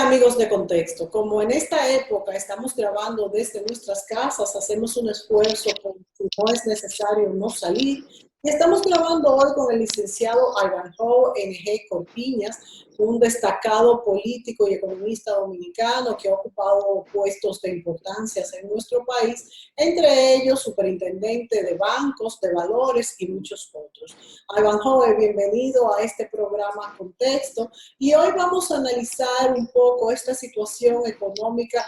amigos de Contexto, como en esta época estamos grabando desde nuestras casas, hacemos un esfuerzo por si no es necesario no salir. Y estamos grabando hoy con el licenciado Ivanhoe N.G. Corpiñas, un destacado político y economista dominicano que ha ocupado puestos de importancia en nuestro país, entre ellos superintendente de bancos, de valores y muchos otros. Ivanhoe, bienvenido a este programa Contexto. Y hoy vamos a analizar un poco esta situación económica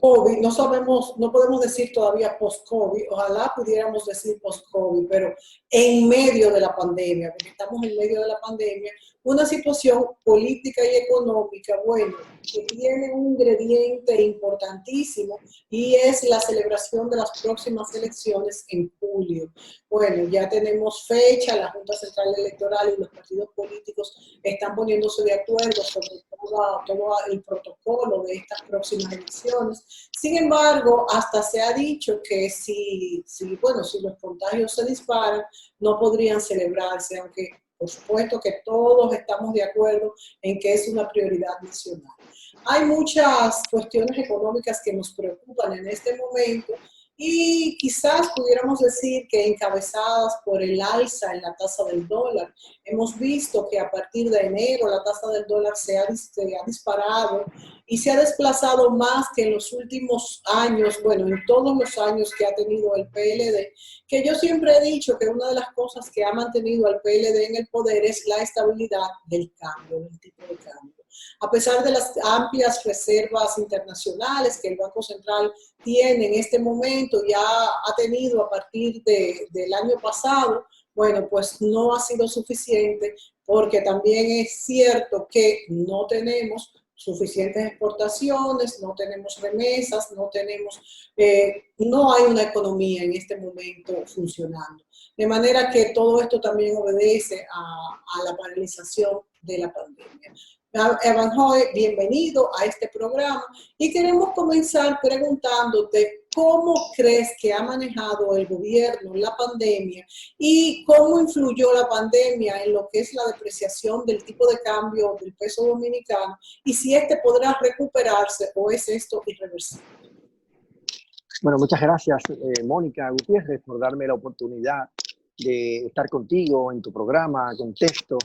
COVID. No sabemos, no podemos decir todavía post-COVID, ojalá pudiéramos decir post-COVID, pero en medio de la pandemia, porque estamos en medio de la pandemia, una situación política y económica, bueno, que tiene un ingrediente importantísimo y es la celebración de las próximas elecciones en julio. Bueno, ya tenemos fecha, la Junta Central Electoral y los partidos políticos están poniéndose de acuerdo sobre todo el protocolo de estas próximas elecciones. Sin embargo, hasta se ha dicho que si los contagios se disparan, no podrían celebrarse, aunque por supuesto que todos estamos de acuerdo en que es una prioridad nacional. Hay muchas cuestiones económicas que nos preocupan en este momento y quizás pudiéramos decir que encabezadas por el alza en la tasa del dólar. Hemos visto que a partir de enero la tasa del dólar se ha disparado y se ha desplazado más que en los últimos años, bueno, en todos los años que ha tenido el PLD, que yo siempre he dicho que una de las cosas que ha mantenido al PLD en el poder es la estabilidad del cambio, del tipo de cambio. A pesar de las amplias reservas internacionales que el Banco Central tiene en este momento, ya ha tenido a partir del año pasado, bueno, pues no ha sido suficiente porque también es cierto que no tenemos suficientes exportaciones, no tenemos remesas, no hay una economía en este momento funcionando. De manera que todo esto también obedece a la paralización de la pandemia. Ivanhoe, bienvenido a este programa y queremos comenzar preguntándote cómo crees que ha manejado el gobierno la pandemia y cómo influyó la pandemia en lo que es la depreciación del tipo de cambio del peso dominicano y si este podrá recuperarse o es esto irreversible. Bueno, muchas gracias, Mónica Gutiérrez, por darme la oportunidad de estar contigo en tu programa Contexto.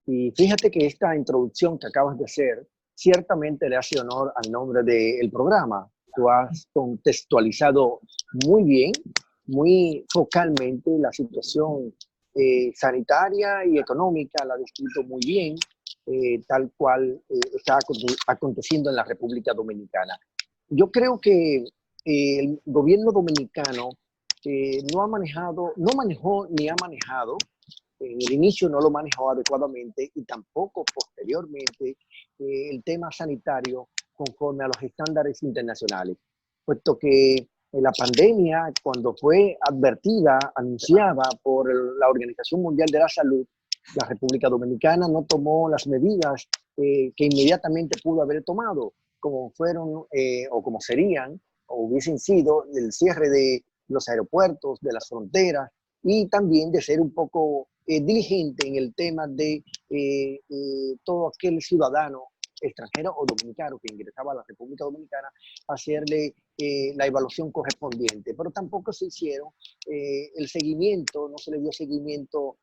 Y fíjate que esta introducción que acabas de hacer ciertamente le hace honor al nombre del programa. Tú has contextualizado muy bien, muy focalmente la situación sanitaria y económica, la has descrito muy bien, tal cual está aconteciendo en la República Dominicana. Yo creo que el gobierno dominicano no manejó ni ha manejado. En el inicio no lo manejó adecuadamente y tampoco posteriormente el tema sanitario conforme a los estándares internacionales, puesto que la pandemia, cuando fue anunciada por la Organización Mundial de la Salud, la República Dominicana no tomó las medidas que inmediatamente pudo haber tomado, como fueron o como serían o hubiesen sido el cierre de los aeropuertos, de las fronteras, y también de ser un poco diligente en el tema de todo aquel ciudadano extranjero o dominicano que ingresaba a la República Dominicana, hacerle la evaluación correspondiente. Pero tampoco se hicieron el seguimiento, no se le dio seguimiento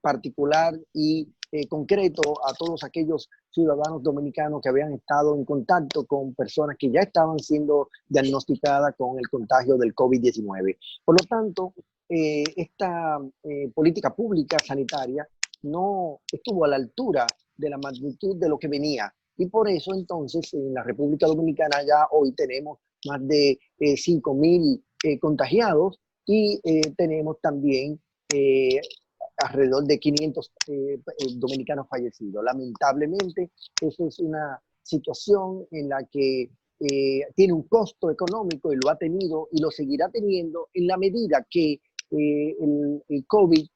particular y concreto a todos aquellos ciudadanos dominicanos que habían estado en contacto con personas que ya estaban siendo diagnosticadas con el contagio del COVID-19. Por lo tanto, esta política pública sanitaria no estuvo a la altura de la magnitud de lo que venía. Y por eso entonces en la República Dominicana ya hoy tenemos más de 5.000 contagiados y tenemos también alrededor de 500 dominicanos fallecidos. Lamentablemente, eso es una situación en la que tiene un costo económico y lo ha tenido y lo seguirá teniendo en la medida que el COVID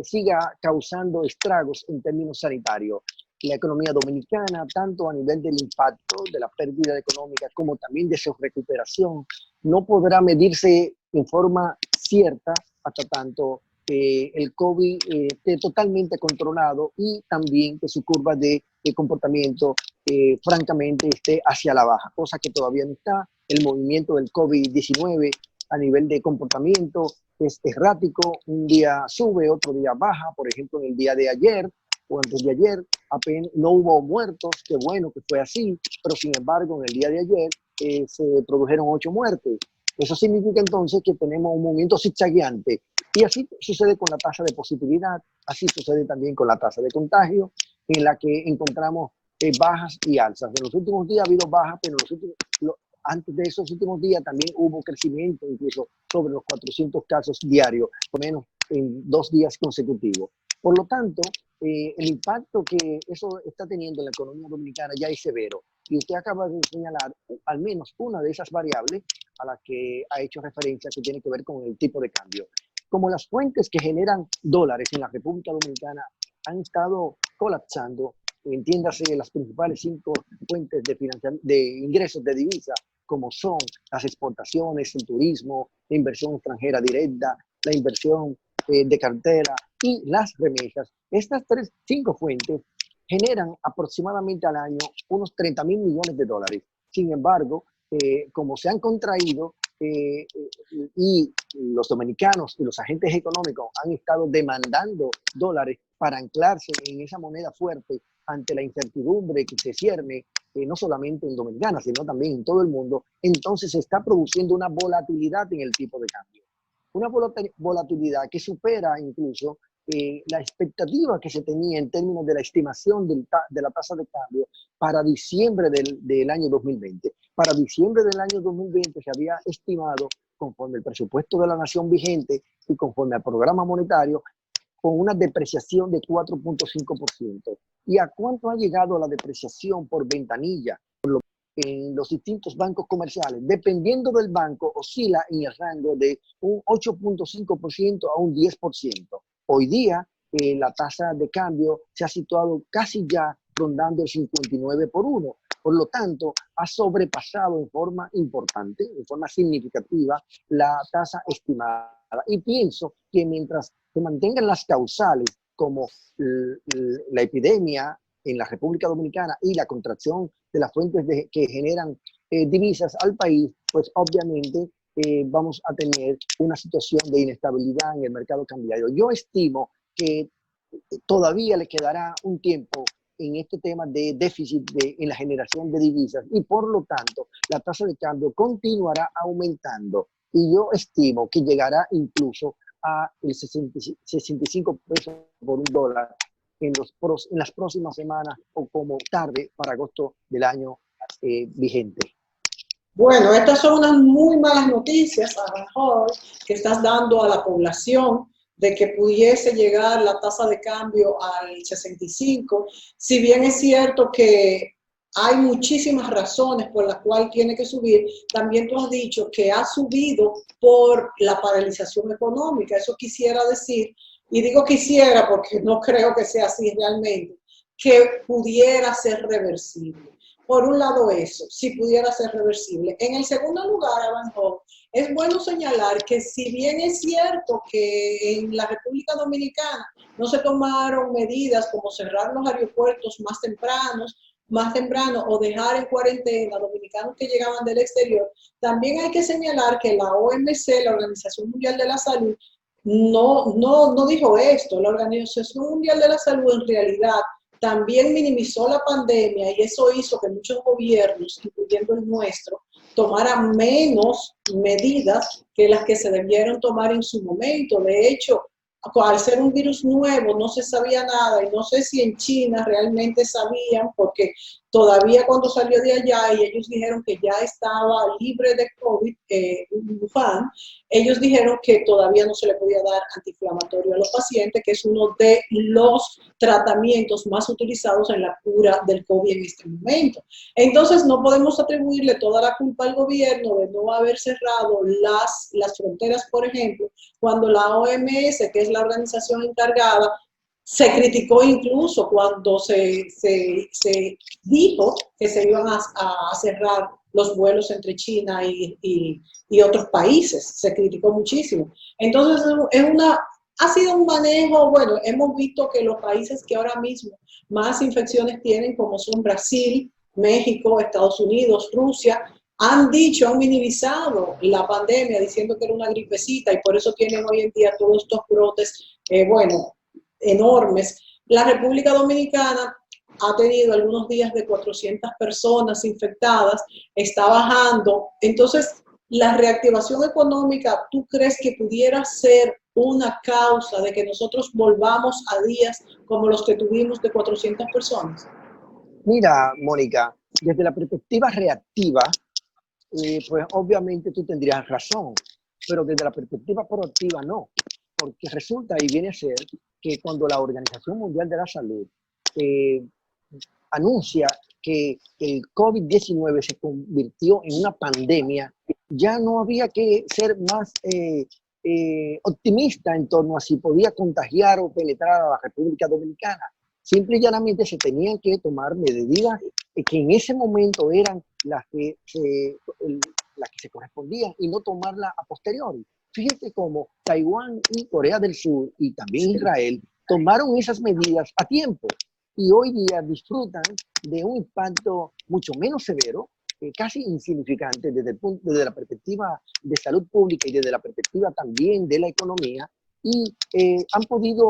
siga causando estragos en términos sanitarios. La economía dominicana, tanto a nivel del impacto de la pérdida económica como también de su recuperación, no podrá medirse en forma cierta hasta tanto el COVID esté totalmente controlado y también que su curva de comportamiento francamente esté hacia la baja, cosa que todavía no está. El movimiento del COVID-19 a nivel de comportamiento es errático, un día sube, otro día baja. Por ejemplo, en el día de ayer o antes de ayer apenas no hubo muertos, qué bueno que fue así, pero sin embargo en el día de ayer se produjeron 8 muertes. Eso significa entonces que tenemos un movimiento zigzagueante. Y así sucede con la tasa de positividad, así sucede también con la tasa de contagio, en la que encontramos bajas y alzas. En los últimos días ha habido bajas, pero antes de esos últimos días también hubo crecimiento, incluso sobre los 400 casos diarios, por menos en 2 días consecutivos. Por lo tanto, el impacto que eso está teniendo en la economía dominicana ya es severo. Y usted acaba de señalar al menos una de esas variables a las que ha hecho referencia, que tiene que ver con el tipo de cambio. Como las fuentes que generan dólares en la República Dominicana han estado colapsando, entiéndase las principales 5 fuentes de ingresos de divisa, como son las exportaciones, el turismo, la inversión extranjera directa, la inversión de cartera y las remesas. Estas 5 fuentes generan aproximadamente al año unos 30.000 millones de dólares. Sin embargo, como se han contraído y los dominicanos y los agentes económicos han estado demandando dólares para anclarse en esa moneda fuerte ante la incertidumbre que se cierne, no solamente en Dominicana, sino también en todo el mundo, entonces se está produciendo una volatilidad en el tipo de cambio. Una volatilidad que supera incluso la expectativa que se tenía en términos de la estimación de la tasa de cambio para diciembre del año 2020. Para diciembre del año 2020 se había estimado, conforme el presupuesto de la nación vigente y conforme al programa monetario, con una depreciación de 4.5%. ¿Y a cuánto ha llegado la depreciación por ventanilla? En los distintos bancos comerciales, dependiendo del banco, oscila en el rango de un 8.5% a un 10%. Hoy día, la tasa de cambio se ha situado casi ya rondando el 59 por 1. Por lo tanto, ha sobrepasado en forma importante, en forma significativa, la tasa estimada. Y pienso que mientras se mantengan las causales, como la epidemia en la República Dominicana y la contracción de las fuentes que generan divisas al país, pues obviamente vamos a tener una situación de inestabilidad en el mercado cambiario. Yo estimo que todavía le quedará un tiempo en este tema de déficit en la generación de divisas y por lo tanto la tasa de cambio continuará aumentando y yo estimo que llegará incluso a el 65 pesos por un dólar en las próximas semanas o como tarde para agosto del año vigente. Bueno, estas son unas muy malas noticias, a lo mejor, que estás dando a la población de que pudiese llegar la tasa de cambio al 65. Si bien es cierto que hay muchísimas razones por las cuales tiene que subir, también tú has dicho que ha subido por la paralización económica. Eso quisiera decir, y digo quisiera porque no creo que sea así realmente, que pudiera ser reversible. Por un lado eso, si pudiera ser reversible. En el segundo lugar, Avanjo, es bueno señalar que si bien es cierto que en la República Dominicana no se tomaron medidas como cerrar los aeropuertos más temprano o dejar en cuarentena a dominicanos que llegaban del exterior, también hay que señalar que la OMC, la Organización Mundial de la Salud, no dijo esto. La Organización Mundial de la Salud en realidad también minimizó la pandemia y eso hizo que muchos gobiernos, incluyendo el nuestro, tomaran menos medidas que las que se debieron tomar en su momento. De hecho, al ser un virus nuevo no se sabía nada y no sé si en China realmente sabían, porque todavía cuando salió de allá y ellos dijeron que ya estaba libre de COVID, Wuhan, ellos dijeron que todavía no se le podía dar antiinflamatorio a los pacientes, que es uno de los tratamientos más utilizados en la cura del COVID en este momento. Entonces no podemos atribuirle toda la culpa al gobierno de no haber cerrado las fronteras, por ejemplo, cuando la OMS, que es la organización encargada, se criticó incluso cuando se dijo que se iban a cerrar los vuelos entre China y otros países. Se criticó muchísimo. Entonces, es una Ha sido un manejo, bueno, hemos visto que los países que ahora mismo más infecciones tienen, como son Brasil, México, Estados Unidos, Rusia, han dicho, han minimizado la pandemia diciendo que era una gripecita y por eso tienen hoy en día todos estos brotes, bueno, enormes. La República Dominicana ha tenido algunos días de 400 personas infectadas, está bajando. Entonces, la reactivación económica, ¿tú crees que pudiera ser una causa de que nosotros volvamos a días como los que tuvimos de 400 personas? Mira, Mónica, desde la perspectiva reactiva, pues obviamente tú tendrías razón, pero desde la perspectiva proactiva no, porque resulta y viene a ser que cuando la Organización Mundial de la Salud eh, anuncia que el COVID-19 se convirtió en una pandemia, ya no había que ser más optimista en torno a si podía contagiar o penetrar a la República Dominicana. Simple y llanamente se tenían que tomar medidas que en ese momento eran las que se correspondían y no tomarla a posteriori. Fíjate cómo Taiwán y Corea del Sur y también Israel tomaron esas medidas a tiempo y hoy día disfrutan de un impacto mucho menos severo, casi insignificante desde la perspectiva de salud pública y desde la perspectiva también de la economía, y han podido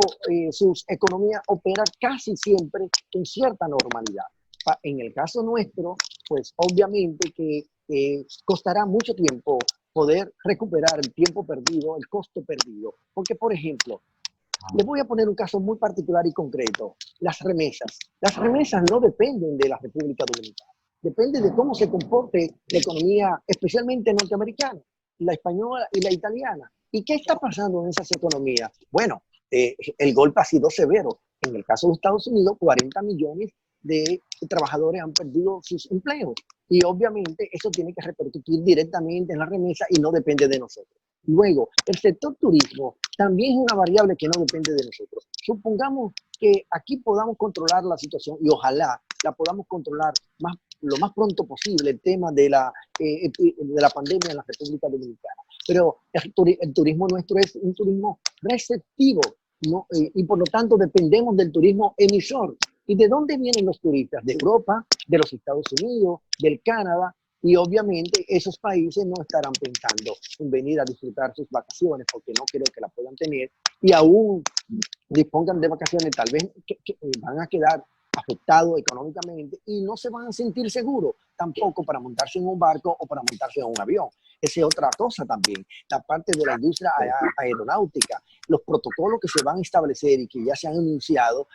sus economías operar casi siempre con cierta normalidad. En el caso nuestro, pues obviamente que costará mucho tiempo poder recuperar el tiempo perdido, el costo perdido. Porque, por ejemplo, les voy a poner un caso muy particular y concreto, las remesas. Las remesas no dependen de la República Dominicana, depende de cómo se comporte la economía, especialmente norteamericana, la española y la italiana. ¿Y qué está pasando en esas economías? Bueno, el golpe ha sido severo. En el caso de Estados Unidos, 40 millones de trabajadores han perdido sus empleos. Y obviamente eso tiene que repercutir directamente en la remesa y no depende de nosotros. Luego, el sector turismo también es una variable que no depende de nosotros. Supongamos que aquí podamos controlar la situación y ojalá la podamos controlar lo más pronto posible, el tema de la pandemia en la República Dominicana. Pero el turismo nuestro es un turismo receptivo, ¿no? Y por lo tanto dependemos del turismo emisor. ¿Y de dónde vienen los turistas? De Europa, de los Estados Unidos, del Canadá, y obviamente esos países no estarán pensando en venir a disfrutar sus vacaciones porque no creo que la puedan tener y aún dispongan de vacaciones, tal vez van a quedar afectados económicamente y no se van a sentir seguros tampoco para montarse en un barco o para montarse en un avión. Esa es otra cosa también, la parte de la industria aeronáutica, los protocolos que se van a establecer y que ya se han anunciado,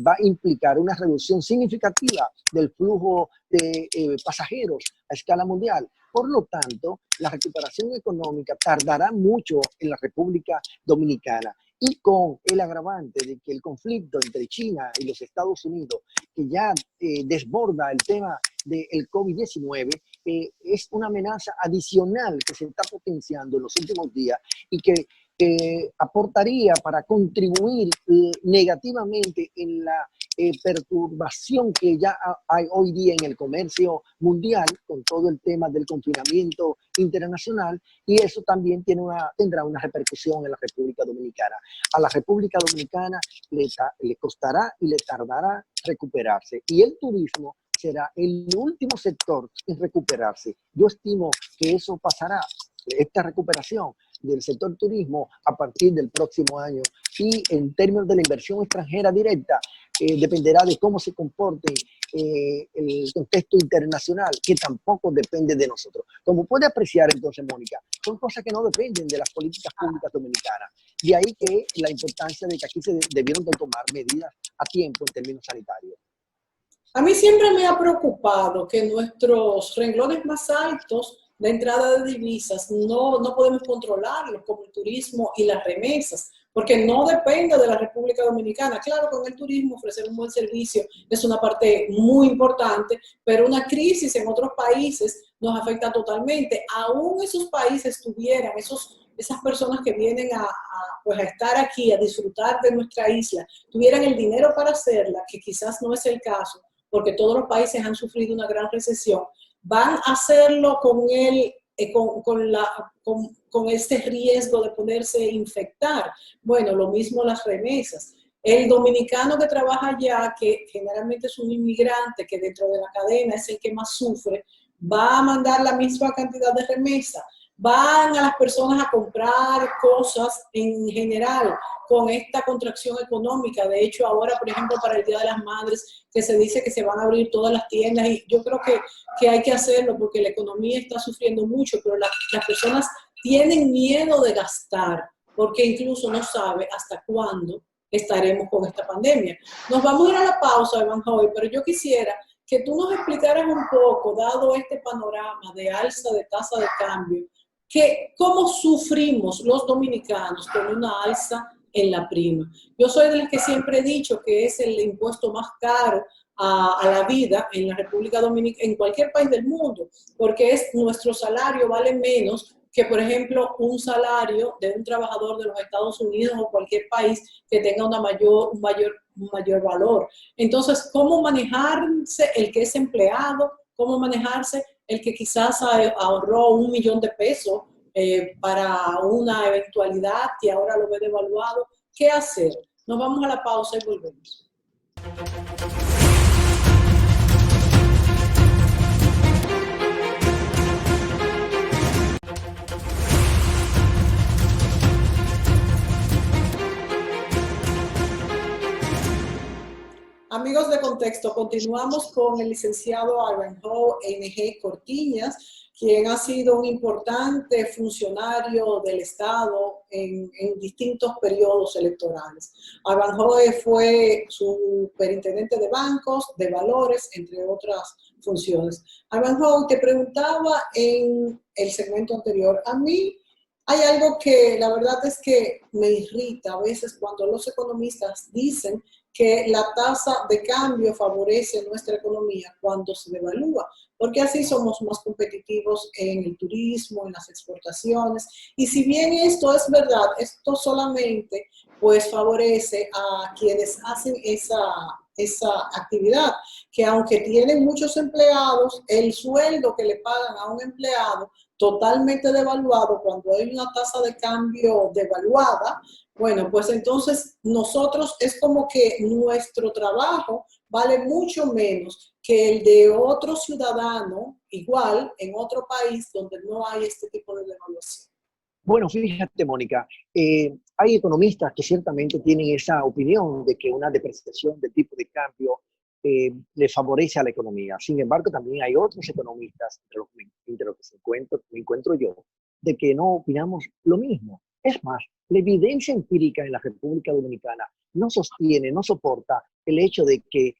va a implicar una reducción significativa del flujo de pasajeros a escala mundial. Por lo tanto, la recuperación económica tardará mucho en la República Dominicana. Y con el agravante de que el conflicto entre China y los Estados Unidos, que ya desborda el tema del COVID-19, es una amenaza adicional que se está potenciando en los últimos días y que aportaría para contribuir negativamente en la perturbación que ya hay hoy día en el comercio mundial con todo el tema del confinamiento internacional, y eso también tendrá una repercusión en la República Dominicana. A la República Dominicana le costará y le tardará recuperarse, y el turismo será el último sector en recuperarse. Yo estimo que eso pasará, esta recuperación del sector turismo, a partir del próximo año, y en términos de la inversión extranjera directa, dependerá de cómo se comporte el contexto internacional, que tampoco depende de nosotros. Como puede apreciar entonces, Mónica, son cosas que no dependen de las políticas públicas dominicanas. De ahí que la importancia de que aquí se debieron de tomar medidas a tiempo en términos sanitarios. A mí siempre me ha preocupado que nuestros renglones más altos de entrada de divisas no podemos controlarlos, como el turismo y las remesas, porque no depende de la República Dominicana. Claro, con el turismo ofrecer un buen servicio es una parte muy importante, pero una crisis en otros países nos afecta totalmente. Aún esos países tuvieran, esas personas que vienen pues a estar aquí, a disfrutar de nuestra isla, tuvieran el dinero para hacerla, que quizás no es el caso, porque todos los países han sufrido una gran recesión, van a hacerlo con el con este riesgo de poderse infectar. Bueno, lo mismo las remesas. El dominicano que trabaja allá, que generalmente es un inmigrante, que dentro de la cadena es el que más sufre, va a mandar la misma cantidad de remesa. Van a las personas a comprar cosas en general con esta contracción económica. De hecho, ahora, por ejemplo, para el Día de las Madres, que se dice que se van a abrir todas las tiendas, y yo creo que hay que hacerlo porque la economía está sufriendo mucho, pero las personas tienen miedo de gastar porque incluso no sabe hasta cuándo estaremos con esta pandemia. Nos vamos a ir a la pausa, Evanjoy, pero yo quisiera que tú nos explicaras un poco, dado este panorama de alza de tasa de cambio, cómo sufrimos los dominicanos con una alza en la prima. Yo soy de las que siempre he dicho que es el impuesto más caro a la vida en la República Dominicana, en cualquier país del mundo, porque nuestro salario vale menos que, por ejemplo, un salario de un trabajador de los Estados Unidos o cualquier país que tenga un mayor valor. Entonces, ¿cómo manejarse el que es empleado? ¿Cómo manejarse el que quizás ahorró $1.000.000 para una eventualidad y ahora lo ve devaluado? ¿Qué hacer? Nos vamos a la pausa y volvemos. Amigos de Contexto, continuamos con el licenciado Ivanhoe N.G. Cortiñas, quien ha sido un importante funcionario del Estado en distintos periodos electorales. Ivanhoe fue superintendente de bancos, de valores, entre otras funciones. Ivanhoe, te preguntaba en el segmento anterior, a mí hay algo que la verdad es que me irrita a veces cuando los economistas dicen que la tasa de cambio favorece nuestra economía cuando se devalúa, porque así somos más competitivos en el turismo, en las exportaciones. Y si bien esto es verdad, esto solamente pues favorece a quienes hacen esa actividad, que aunque tienen muchos empleados, el sueldo que le pagan a un empleado totalmente devaluado, cuando hay una tasa de cambio devaluada, bueno, pues entonces nosotros es como que nuestro trabajo vale mucho menos que el de otro ciudadano igual en otro país donde no hay este tipo de devaluación. Bueno, fíjate, Mónica, hay economistas que ciertamente tienen esa opinión de que una depreciación del tipo de cambio le favorece a la economía. Sin embargo, también hay otros economistas, entre los que me encuentro yo, de que no opinamos lo mismo. Es más, la evidencia empírica en la República Dominicana no sostiene, no soporta el hecho de que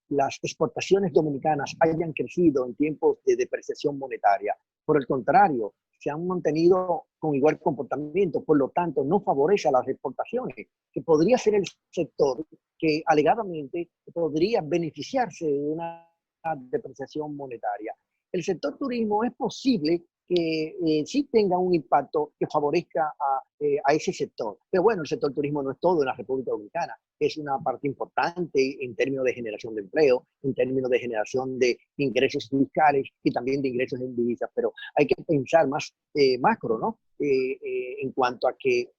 las exportaciones dominicanas hayan crecido en tiempos de depreciación monetaria. Por el contrario, se han mantenido con igual comportamiento, por lo tanto no favorece a las exportaciones, que podría ser el sector que alegadamente podría beneficiarse de una depreciación monetaria. El sector turismo es posible que sí tenga un impacto que favorezca a ese sector. Pero bueno, el sector turismo no es todo en la República Dominicana. Es una parte importante en términos de generación de empleo, en términos de generación de ingresos fiscales y también de ingresos en divisas. Pero hay que pensar más macro, ¿no? En cuanto a que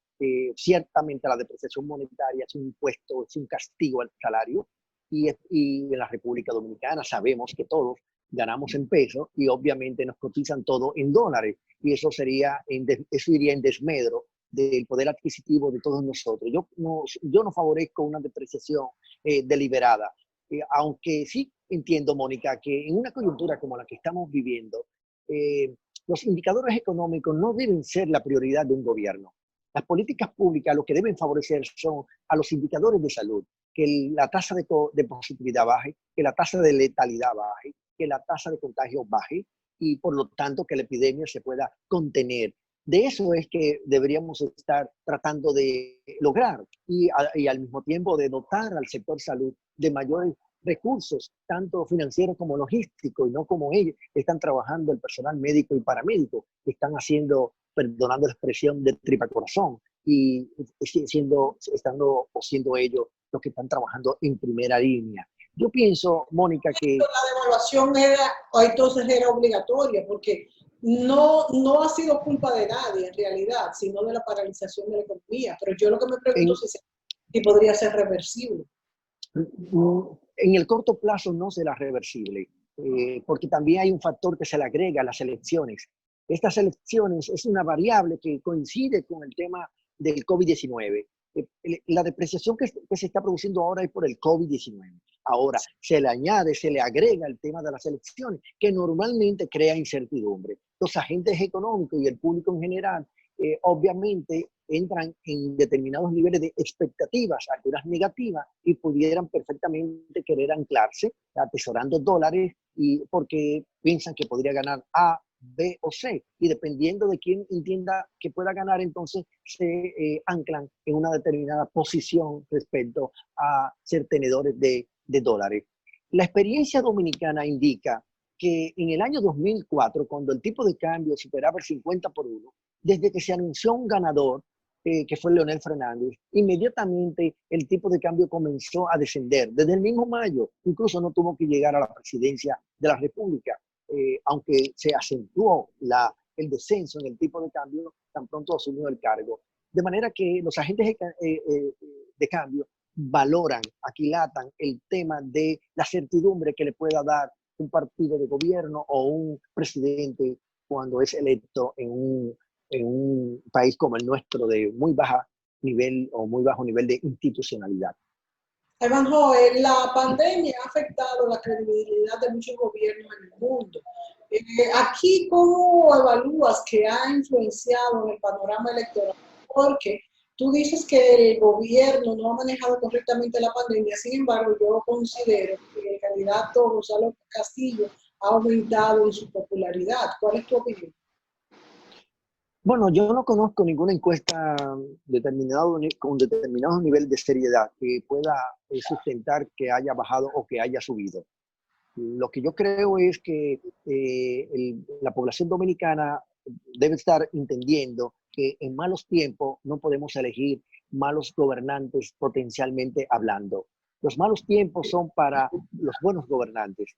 ciertamente la depreciación monetaria es un impuesto, es un castigo al salario. Y en la República Dominicana sabemos que todos ganamos en pesos y obviamente nos cotizan todo en dólares, y eso iría en desmedro del poder adquisitivo de todos nosotros. Yo no favorezco una depreciación deliberada, aunque sí entiendo, Mónica, que en una coyuntura como la que estamos viviendo, los indicadores económicos no deben ser la prioridad de un gobierno. Las políticas públicas lo que deben favorecer son a los indicadores de salud, que la tasa de positividad baje, que la tasa de letalidad baje, que la tasa de contagio baje y por lo tanto que la epidemia se pueda contener. De eso es que deberíamos estar tratando de lograr y al mismo tiempo de dotar al sector salud de mayores recursos, tanto financieros como logísticos, y no como ellos están trabajando el personal médico y paramédico, que están haciendo, perdonando la expresión, de tripa corazón, y siendo ellos los que están trabajando en primera línea. Yo pienso, Mónica, que la devaluación entonces era obligatoria, porque no ha sido culpa de nadie en realidad, sino de la paralización de la economía. Pero yo lo que me pregunto En, es si podría ser reversible. en el corto plazo no será reversible, porque también hay un factor que se le agrega a las elecciones. Estas elecciones es una variable que coincide con el tema del COVID-19. La depreciación que se está produciendo ahora es por el COVID-19. Ahora, se le añade, se le agrega el tema de las elecciones, que normalmente crea incertidumbre. Los agentes económicos y el público en general, obviamente, entran en determinados niveles de expectativas, algunas negativas, y pudieran perfectamente querer anclarse atesorando dólares y porque piensan que podría ganar A, B o C. Y dependiendo de quién entienda que pueda ganar, entonces se anclan en una determinada posición respecto a ser tenedores de dólares. La experiencia dominicana indica que en el año 2004, cuando el tipo de cambio superaba el 50 por 1, desde que se anunció un ganador, que fue Leonel Fernández, inmediatamente el tipo de cambio comenzó a descender. Desde el mismo mayo, incluso no tuvo que llegar a la presidencia de la República, aunque se acentuó el descenso en el tipo de cambio tan pronto asumió el cargo. De manera que los agentes de cambio valoran, aquilatan el tema de la certidumbre que le pueda dar un partido de gobierno o un presidente cuando es electo en un país como el nuestro de muy baja nivel o muy bajo nivel de institucionalidad. Evanjo, la pandemia ha afectado la credibilidad de muchos gobiernos en el mundo. Aquí, ¿cómo evalúas que ha influenciado en el panorama electoral? Porque tú dices que el gobierno no ha manejado correctamente la pandemia, sin embargo, yo considero que el candidato Gonzalo Castillo ha aumentado en su popularidad. ¿Cuál es tu opinión? Bueno, yo no conozco ninguna encuesta con determinado nivel de seriedad que pueda sustentar que haya bajado o que haya subido. Lo que yo creo es que la población dominicana debe estar entendiendo que en malos tiempos no podemos elegir malos gobernantes potencialmente hablando. Los malos tiempos son para los buenos gobernantes,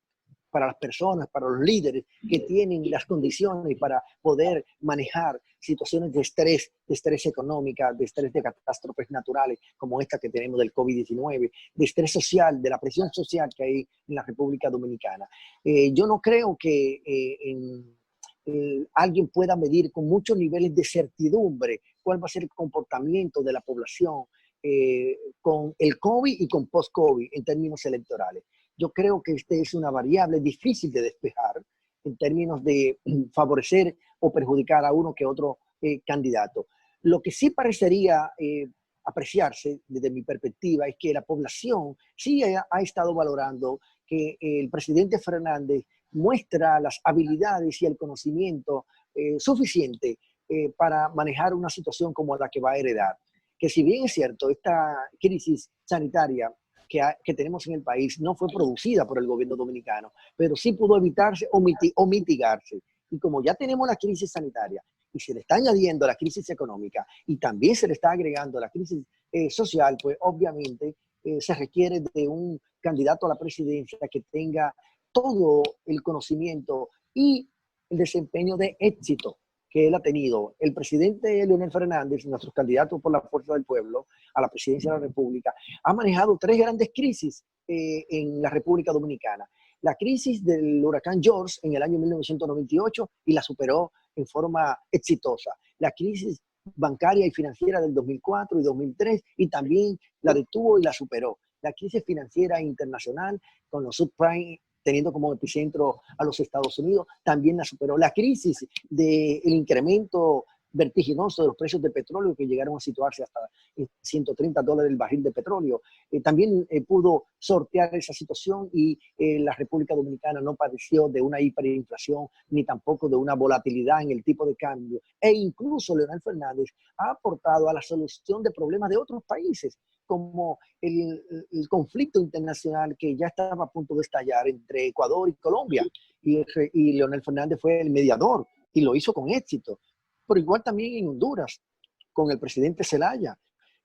para las personas, para los líderes que tienen las condiciones para poder manejar situaciones de estrés económica, de estrés de catástrofes naturales como esta que tenemos del COVID-19, de estrés social, de la presión social que hay en la República Dominicana. Yo no creo que alguien pueda medir con muchos niveles de certidumbre cuál va a ser el comportamiento de la población con el COVID y con post-COVID en términos electorales. Yo creo que esta es una variable difícil de despejar en términos de favorecer o perjudicar a uno que otro candidato. Lo que sí parecería apreciarse desde mi perspectiva es que la población sí ha estado valorando que el presidente Fernández muestra las habilidades y el conocimiento suficiente para manejar una situación como la que va a heredar. Que si bien es cierto, esta crisis sanitaria que tenemos en el país no fue producida por el gobierno dominicano, pero sí pudo evitarse o mitigarse. Y como ya tenemos la crisis sanitaria y se le está añadiendo la crisis económica y también se le está agregando la crisis social, pues obviamente se requiere de un candidato a la presidencia que tenga todo el conocimiento y el desempeño de éxito que él ha tenido. El presidente Leonel Fernández, nuestro candidato por la Fuerza del Pueblo a la presidencia de la República, ha manejado tres grandes crisis en la República Dominicana. La crisis del huracán George en el año 1998 y la superó en forma exitosa. La crisis bancaria y financiera del 2004 y 2003 y también la detuvo y la superó. La crisis financiera internacional con los subprime teniendo como epicentro a los Estados Unidos, también la superó. La crisis del incremento vertiginoso de los precios de petróleo que llegaron a situarse hasta $130 el barril de petróleo. También pudo sortear esa situación y la República Dominicana no padeció de una hiperinflación ni tampoco de una volatilidad en el tipo de cambio. E incluso Leonel Fernández ha aportado a la solución de problemas de otros países, como el conflicto internacional que ya estaba a punto de estallar entre Ecuador y Colombia. Y Leonel Fernández fue el mediador y lo hizo con éxito. Pero igual también en Honduras, con el presidente Zelaya,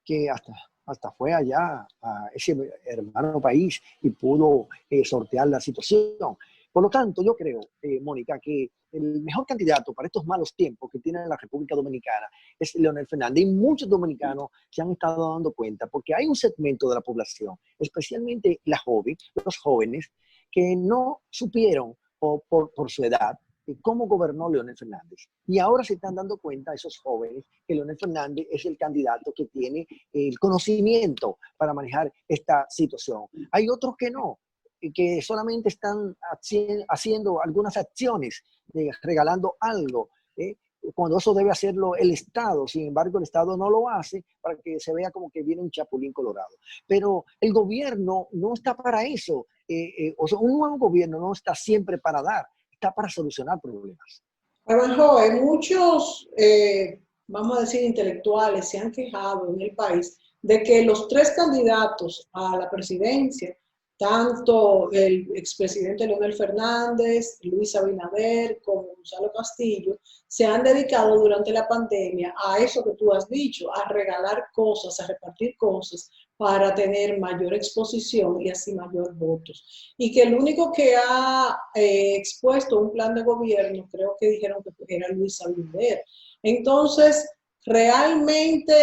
que hasta fue allá a ese hermano país y pudo sortear la situación. Por lo tanto, yo creo, Mónica, que el mejor candidato para estos malos tiempos que tiene la República Dominicana es Leonel Fernández. Y muchos dominicanos se han estado dando cuenta, porque hay un segmento de la población, especialmente los jóvenes, que no supieron por su edad cómo gobernó Leonel Fernández. Y ahora se están dando cuenta esos jóvenes que Leonel Fernández es el candidato que tiene el conocimiento para manejar esta situación. Hay otros que no, que solamente están haciendo algunas acciones, regalando algo, cuando eso debe hacerlo el Estado. Sin embargo, el Estado no lo hace para que se vea como que viene un chapulín colorado. Pero el gobierno no está para eso. O sea, un nuevo gobierno no está siempre para dar, está para solucionar problemas. Avanjo, muchos, vamos a decir, intelectuales se han quejado en el país de que los tres candidatos a la presidencia, tanto el expresidente Leonel Fernández, Luis Abinader como Gonzalo Castillo, se han dedicado durante la pandemia a eso que tú has dicho, a regalar cosas, a repartir cosas para tener mayor exposición y así mayor votos. Y que el único que ha expuesto un plan de gobierno, creo que dijeron que era Luis Abinader. Entonces, realmente,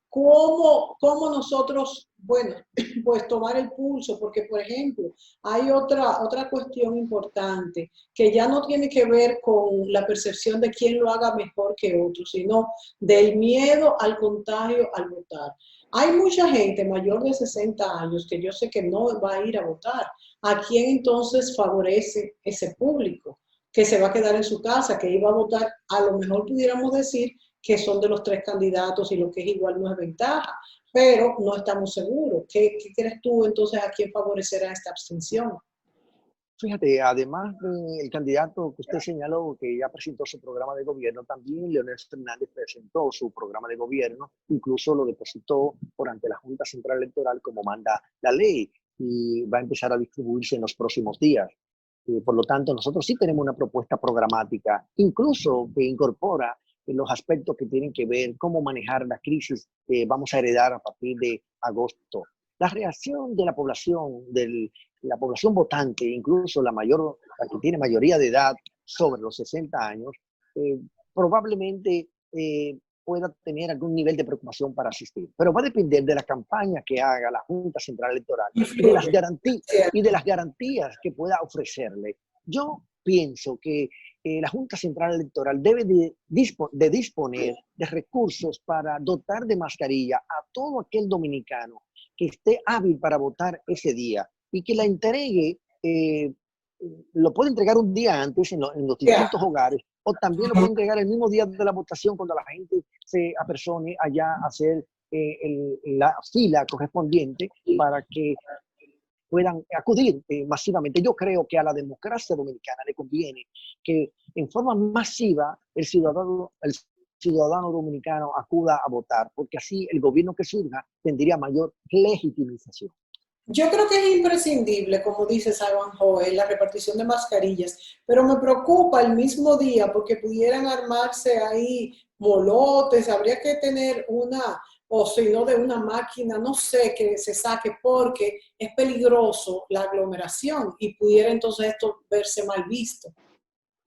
¿cómo nosotros, bueno, pues tomar el pulso? Porque, por ejemplo, hay otra cuestión importante que ya no tiene que ver con la percepción de quién lo haga mejor que otro, sino del miedo al contagio al votar. Hay mucha gente mayor de 60 años que yo sé que no va a ir a votar. ¿A quién entonces favorece ese público que se va a quedar en su casa, que iba a votar? A lo mejor pudiéramos decir que son de los tres candidatos y lo que es igual no es ventaja, pero no estamos seguros. ¿Qué crees tú entonces a quién favorecerá esta abstención? Fíjate, además del candidato que usted señaló, que ya presentó su programa de gobierno, también Leonel Fernández presentó su programa de gobierno, incluso lo depositó por ante la Junta Central Electoral como manda la ley, y va a empezar a distribuirse en los próximos días. Por lo tanto, nosotros sí tenemos una propuesta programática, incluso que incorpora los aspectos que tienen que ver cómo manejar la crisis que vamos a heredar a partir de agosto. La reacción de la población votante, incluso la que tiene mayoría de edad sobre los 60 años, probablemente pueda tener algún nivel de preocupación para asistir. Pero va a depender de la campaña que haga la Junta Central Electoral y de las garantías que pueda ofrecerle. Yo pienso que la Junta Central Electoral debe de disponer de recursos para dotar de mascarilla a todo aquel dominicano que esté hábil para votar ese día y que la entregue, lo puede entregar un día antes en los distintos hogares, o también lo puede entregar el mismo día de la votación cuando la gente se apersone allá a hacer la fila correspondiente para que puedan acudir masivamente. Yo creo que a la democracia dominicana le conviene que en forma masiva el ciudadano dominicano acuda a votar, porque así el gobierno que surja tendría mayor legitimización. Yo creo que es imprescindible, como dice Simon Joel, la repartición de mascarillas, pero me preocupa el mismo día porque pudieran armarse ahí molotes, habría que tener o si no de una máquina, no sé, que se saque porque es peligroso la aglomeración y pudiera entonces esto verse mal visto.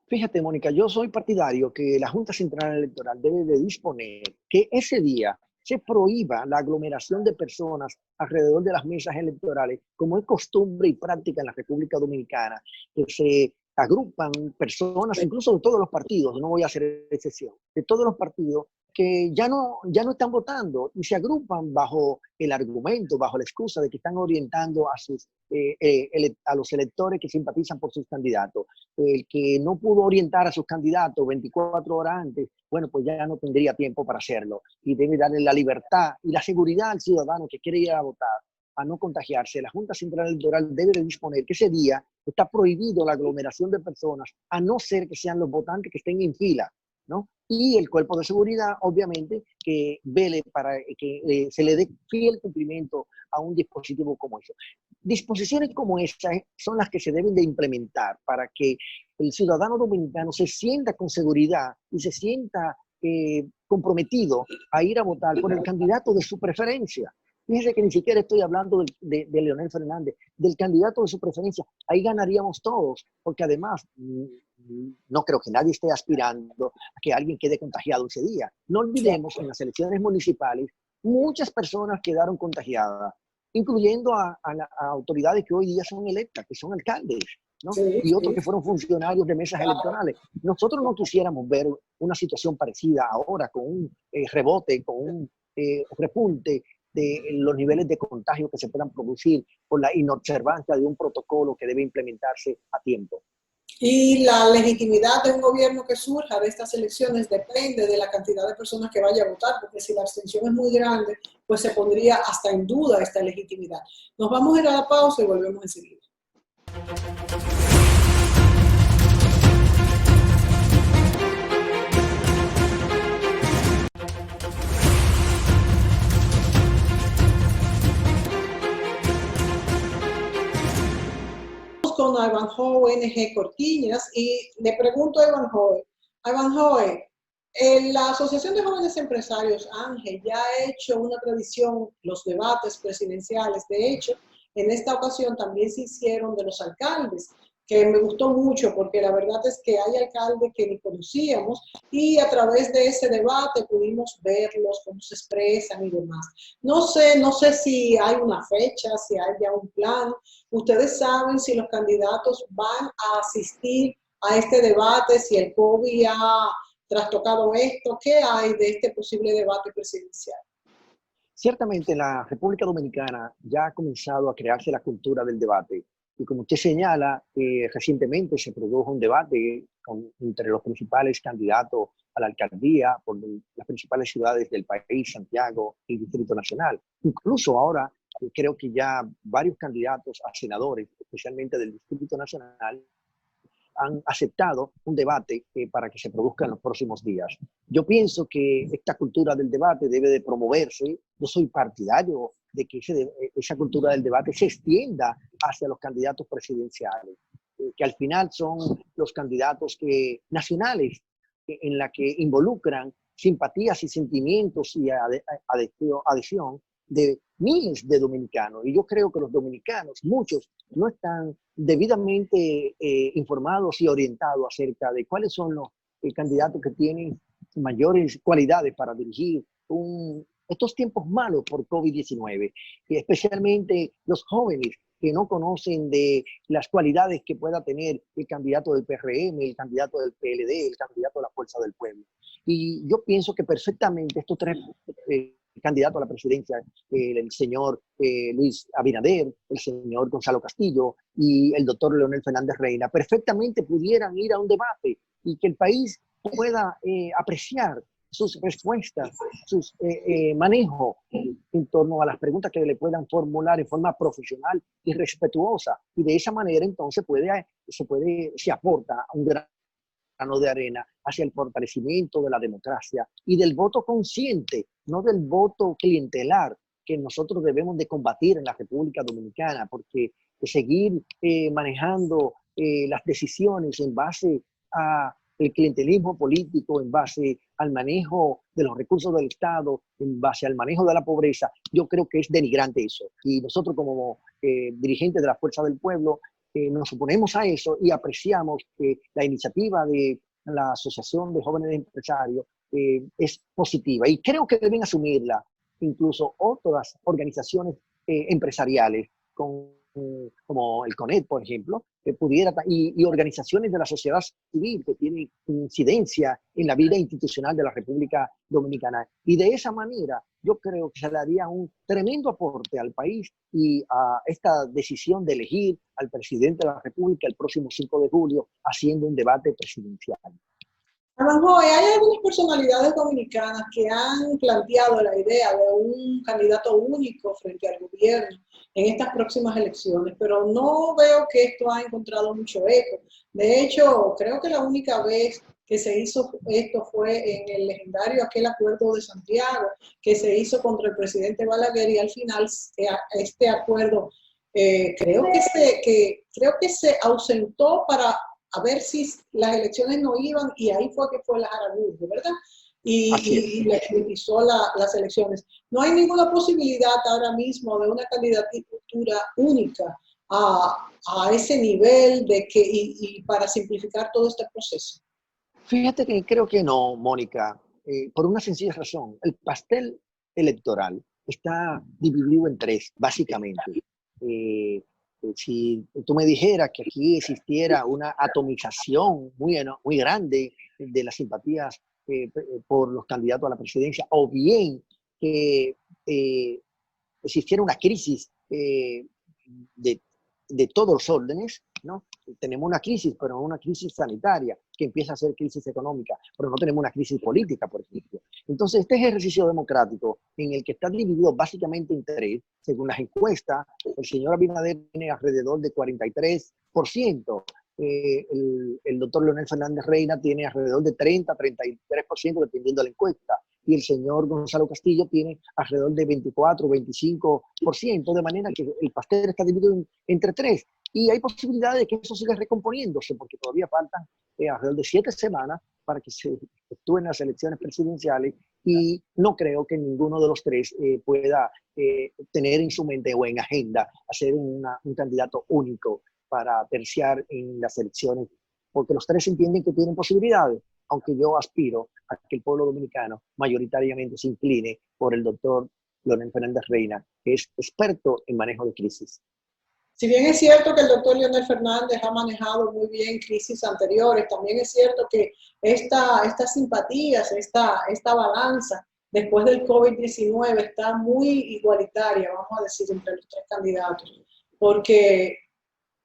Fíjate, Mónica, yo soy partidario que la Junta Central Electoral debe de disponer que ese día se prohíba la aglomeración de personas alrededor de las mesas electorales, como es costumbre y práctica en la República Dominicana, que se agrupan personas, incluso de todos los partidos, no voy a hacer excepción, de todos los partidos, que ya no están votando y se agrupan bajo el argumento, bajo la excusa de que están orientando a los electores que simpatizan por sus candidatos. El que no pudo orientar a sus candidatos 24 horas antes, bueno, pues ya no tendría tiempo para hacerlo y debe darle la libertad y la seguridad al ciudadano que quiere ir a votar a no contagiarse. La Junta Central Electoral debe de disponer que ese día está prohibido la aglomeración de personas, a no ser que sean los votantes que estén en fila, ¿no? Y el cuerpo de seguridad, obviamente, que vele para que se le dé fiel cumplimiento a un dispositivo como eso. Disposiciones como estas son las que se deben de implementar para que el ciudadano dominicano se sienta con seguridad y se sienta comprometido a ir a votar por el candidato de su preferencia. Fíjense que ni siquiera estoy hablando de Leonel Fernández, del candidato de su preferencia. Ahí ganaríamos todos, porque además no creo que nadie esté aspirando a que alguien quede contagiado ese día. No olvidemos que en las elecciones municipales muchas personas quedaron contagiadas, incluyendo a autoridades que hoy día son electas, que son alcaldes, ¿no? Sí, Y otros sí. que fueron funcionarios de mesas electorales. Nosotros no quisiéramos ver una situación parecida ahora con un rebote, con un repunte de los niveles de contagio que se puedan producir por la inobservancia de un protocolo que debe implementarse a tiempo. Y la legitimidad de un gobierno que surja de estas elecciones depende de la cantidad de personas que vaya a votar, porque si la abstención es muy grande, pues se pondría hasta en duda esta legitimidad. Nos vamos a ir a la pausa y volvemos enseguida. Con Ivanhoe NG Cortiñas y le pregunto a Ivanhoe, la Asociación de Jóvenes Empresarios Ángel ya ha hecho una tradición, los debates presidenciales, de hecho, en esta ocasión también se hicieron de los alcaldes, que me gustó mucho porque la verdad es que hay alcaldes que ni conocíamos y a través de ese debate pudimos verlos, cómo se expresan y demás. No sé si hay una fecha, si hay ya un plan. ¿Ustedes saben si los candidatos van a asistir a este debate, si el COVID ha trastocado esto? ¿Qué hay de este posible debate presidencial? Ciertamente en la República Dominicana ya ha comenzado a crearse la cultura del debate. Y como usted señala, recientemente se produjo un debate entre los principales candidatos a la alcaldía por las principales ciudades del país, Santiago y Distrito Nacional. Incluso ahora creo que ya varios candidatos a senadores, especialmente del Distrito Nacional, han aceptado un debate para que se produzca en los próximos días. Yo pienso que esta cultura del debate debe de promoverse. Yo soy partidario de que esa cultura del debate se extienda hacia los candidatos presidenciales, que al final son los candidatos nacionales en la que involucran simpatías y sentimientos y adhesión de miles de dominicanos. Y yo creo que los dominicanos, muchos, no están debidamente informados y orientados acerca de cuáles son los candidatos que tienen mayores cualidades para dirigir estos tiempos malos por COVID-19, especialmente los jóvenes que no conocen de las cualidades que pueda tener el candidato del PRM, el candidato del PLD, el candidato de la Fuerza del Pueblo. Y yo pienso que perfectamente estos tres candidato a la presidencia, el señor Luis Abinader, el señor Gonzalo Castillo y el doctor Leonel Fernández Reina, perfectamente pudieran ir a un debate y que el país pueda apreciar sus respuestas, sus manejo en torno a las preguntas que le puedan formular en forma profesional y respetuosa. Y de esa manera entonces se aporta un grano de arena hacia el fortalecimiento de la democracia y del voto consciente, no del voto clientelar que nosotros debemos de combatir en la República Dominicana, porque seguir manejando las decisiones en base a el clientelismo político, en base al manejo de los recursos del Estado, en base al manejo de la pobreza, yo creo que es denigrante eso. Y nosotros como dirigentes de la Fuerza del Pueblo nos oponemos a eso y apreciamos que la iniciativa de la Asociación de Jóvenes Empresarios es positiva y creo que deben asumirla incluso otras organizaciones empresariales como el CONET, por ejemplo, y organizaciones de la sociedad civil que tienen incidencia en la vida institucional de la República Dominicana. Y de esa manera yo creo que se le daría un tremendo aporte al país y a esta decisión de elegir al presidente de la República el próximo 5 de julio haciendo un debate presidencial. Avanjoe, hay algunas personalidades dominicanas que han planteado la idea de un candidato único frente al gobierno en estas próximas elecciones, pero no veo que esto ha encontrado mucho eco. De hecho, creo que la única vez que se hizo esto fue en el legendario aquel acuerdo de Santiago, que se hizo contra el presidente Balaguer y al final este acuerdo creo que se ausentó para a ver si las elecciones no iban y ahí fue que fue la Jaragudo, ¿verdad? Y legitimizó las elecciones. No hay ninguna posibilidad ahora mismo de una candidatura única a ese nivel de que, y para simplificar todo este proceso? Fíjate que creo que no, Mónica, por una sencilla razón. El pastel electoral está dividido en tres, básicamente. Si tú me dijeras que aquí existiera una atomización muy grande de las simpatías por los candidatos a la presidencia, o bien que existiera una crisis de, de todos los órdenes, ¿no? Tenemos una crisis, pero no una crisis sanitaria, que empieza a ser crisis económica, pero no tenemos una crisis política, por ejemplo. Entonces, este ejercicio democrático en el que está dividido básicamente en tres, según las encuestas, el señor Abinader tiene alrededor de 43%, el doctor Leonel Fernández Reina tiene alrededor de 30-33%, dependiendo de la encuesta, y el señor Gonzalo Castillo tiene alrededor de 24-25%, de manera que el pastel está dividido entre tres. Y hay posibilidades de que eso siga recomponiéndose, porque todavía faltan alrededor de 7 semanas para que se efectúen las elecciones presidenciales, y no creo que ninguno de los tres pueda tener en su mente o en agenda hacer un candidato único para terciar en las elecciones, porque los tres entienden que tienen posibilidades, aunque yo aspiro a que el pueblo dominicano mayoritariamente se incline por el doctor Leonel Fernández Reina, que es experto en manejo de crisis. Si bien es cierto que el doctor Leonel Fernández ha manejado muy bien crisis anteriores, también es cierto que estas simpatías, esta balanza después del COVID-19 está muy igualitaria, vamos a decir, entre los tres candidatos, porque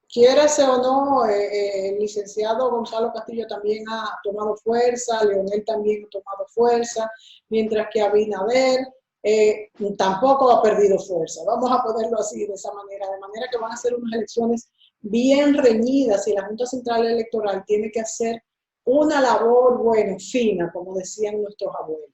quiérase o no, el licenciado Gonzalo Castillo también ha tomado fuerza, Leonel también ha tomado fuerza, mientras que Abinader tampoco ha perdido fuerza. Vamos a ponerlo así, de esa manera, de manera que van a ser unas elecciones bien reñidas y la Junta Central Electoral tiene que hacer una labor, bueno, fina, como decían nuestros abuelos.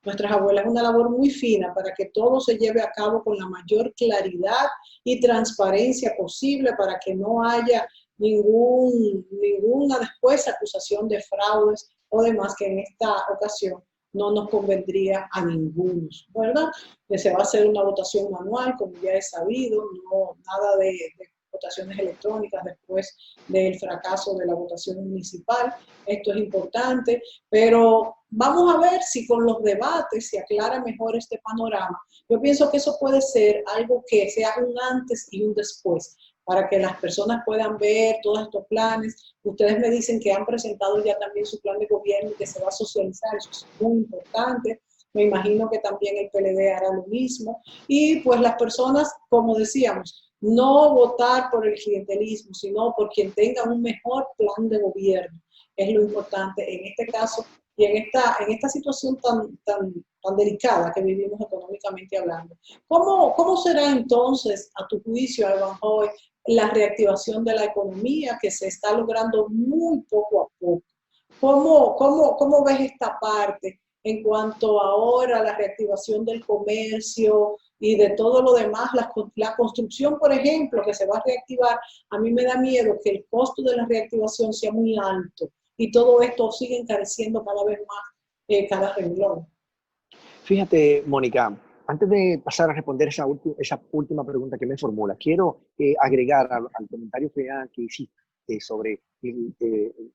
Nuestras abuelas, una labor muy fina para que todo se lleve a cabo con la mayor claridad y transparencia posible, para que no haya ninguna después acusación de fraudes o demás, que en esta ocasión no nos convendría a ninguno, ¿verdad? Que se va a hacer una votación manual, como ya es sabido, no nada de votaciones electrónicas después del fracaso de la votación municipal. Esto es importante, pero vamos a ver si con los debates se aclara mejor este panorama. Yo pienso que eso puede ser algo que sea un antes y un después, para que las personas puedan ver todos estos planes. Ustedes me dicen que han presentado ya también su plan de gobierno y que se va a socializar, eso es muy importante. Me imagino que también el PLD hará lo mismo. Y pues las personas, como decíamos, no votar por el clientelismo, sino por quien tenga un mejor plan de gobierno. Es lo importante en este caso y en esta situación tan delicada que vivimos económicamente hablando. ¿Cómo será entonces, a tu juicio, Evanjoy, la reactivación de la economía que se está logrando muy poco a poco? ¿Cómo ves esta parte en cuanto ahora a la reactivación del comercio y de todo lo demás? La construcción, por ejemplo, que se va a reactivar, a mí me da miedo que el costo de la reactivación sea muy alto y todo esto sigue encareciendo cada vez más cada renglón. Fíjate, Mónica, antes de pasar a responder esa última pregunta que me formula, quiero agregar al comentario que hiciste sobre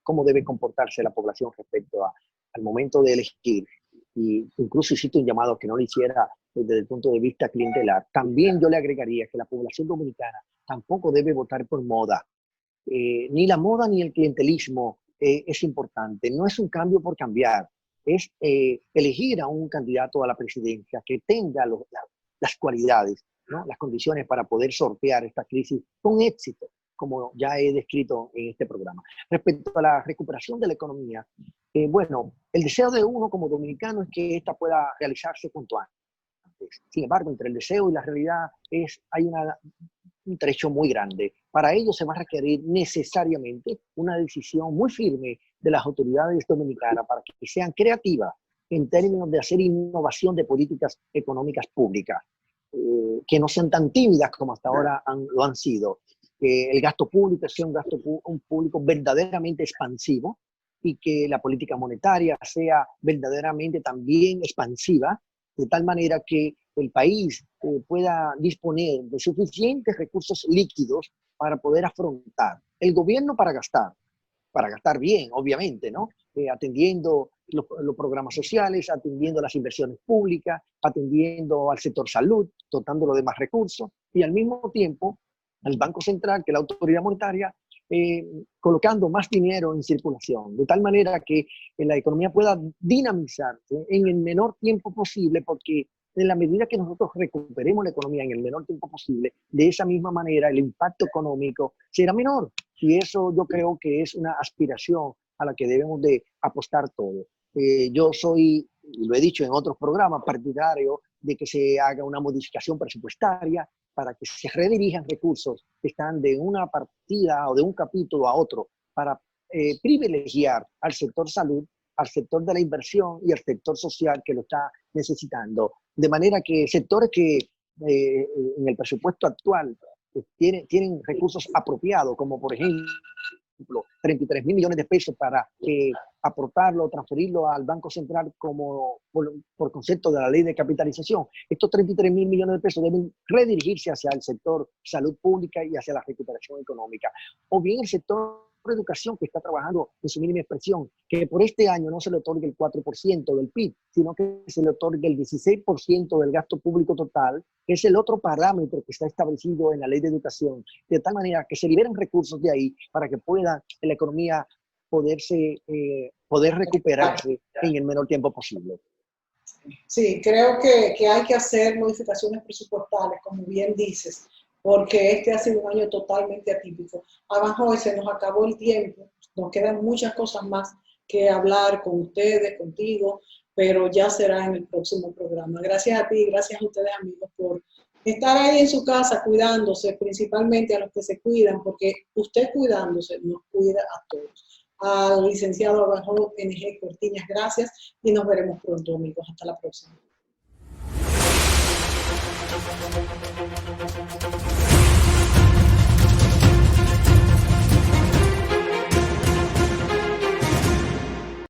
cómo debe comportarse la población respecto al momento de elegir, y incluso hiciste un llamado que no lo hiciera desde el punto de vista clientelar. También yo le agregaría que la población dominicana tampoco debe votar por moda. Ni la moda ni el clientelismo es importante. No es un cambio por cambiar, es elegir a un candidato a la presidencia que tenga las cualidades, ¿no? Las condiciones para poder sortear esta crisis con éxito, como ya he descrito en este programa. Respecto a la recuperación de la economía, bueno, el deseo de uno como dominicano es que esta pueda realizarse cuanto antes. Sin embargo, entre el deseo y la realidad hay un trecho muy grande. Para ello se va a requerir necesariamente una decisión muy firme de las autoridades dominicanas para que sean creativas en términos de hacer innovación de políticas económicas públicas, que no sean tan tímidas como hasta ahora lo han sido. Que el gasto público sea un público verdaderamente expansivo, y que la política monetaria sea verdaderamente también expansiva, de tal manera que el país pueda disponer de suficientes recursos líquidos para poder afrontar. El gobierno para gastar bien, obviamente, ¿no? Atendiendo los programas sociales, atendiendo las inversiones públicas, atendiendo al sector salud, dotándolo de más recursos, y al mismo tiempo al Banco Central, que es la autoridad monetaria, colocando más dinero en circulación, de tal manera que la economía pueda dinamizarse en el menor tiempo posible, porque en la medida que nosotros recuperemos la economía en el menor tiempo posible, de esa misma manera el impacto económico será menor. Y eso yo creo que es una aspiración a la que debemos de apostar todos. Yo soy, y lo he dicho en otros programas, partidario de que se haga una modificación presupuestaria para que se redirijan recursos que están de una partida o de un capítulo a otro para privilegiar al sector salud, al sector de la inversión y al sector social que lo está necesitando. De manera que sectores que en el presupuesto actual tienen recursos apropiados, como por ejemplo 33.000 millones de pesos para aportarlo, transferirlo al Banco Central como por concepto de la ley de capitalización. Estos 33.000 millones de pesos deben redirigirse hacia el sector salud pública y hacia la recuperación económica. O bien el sector educación, que está trabajando en su mínima expresión, que por este año no se le otorgue el 4% del PIB, sino que se le otorgue el 16% del gasto público total, que es el otro parámetro que está establecido en la ley de educación, de tal manera que se liberen recursos de ahí para que pueda la economía poder recuperarse en el menor tiempo posible. Sí, creo que hay que hacer modificaciones presupuestales, como bien dices, porque este ha sido un año totalmente atípico. Abajo se nos acabó el tiempo, nos quedan muchas cosas más que hablar con ustedes, contigo, pero ya será en el próximo programa. Gracias a ti, gracias a ustedes, amigos, por estar ahí en su casa cuidándose, principalmente a los que se cuidan, porque usted cuidándose nos cuida a todos. Al licenciado Abajo NG Cortiñas, gracias y nos veremos pronto, amigos. Hasta la próxima.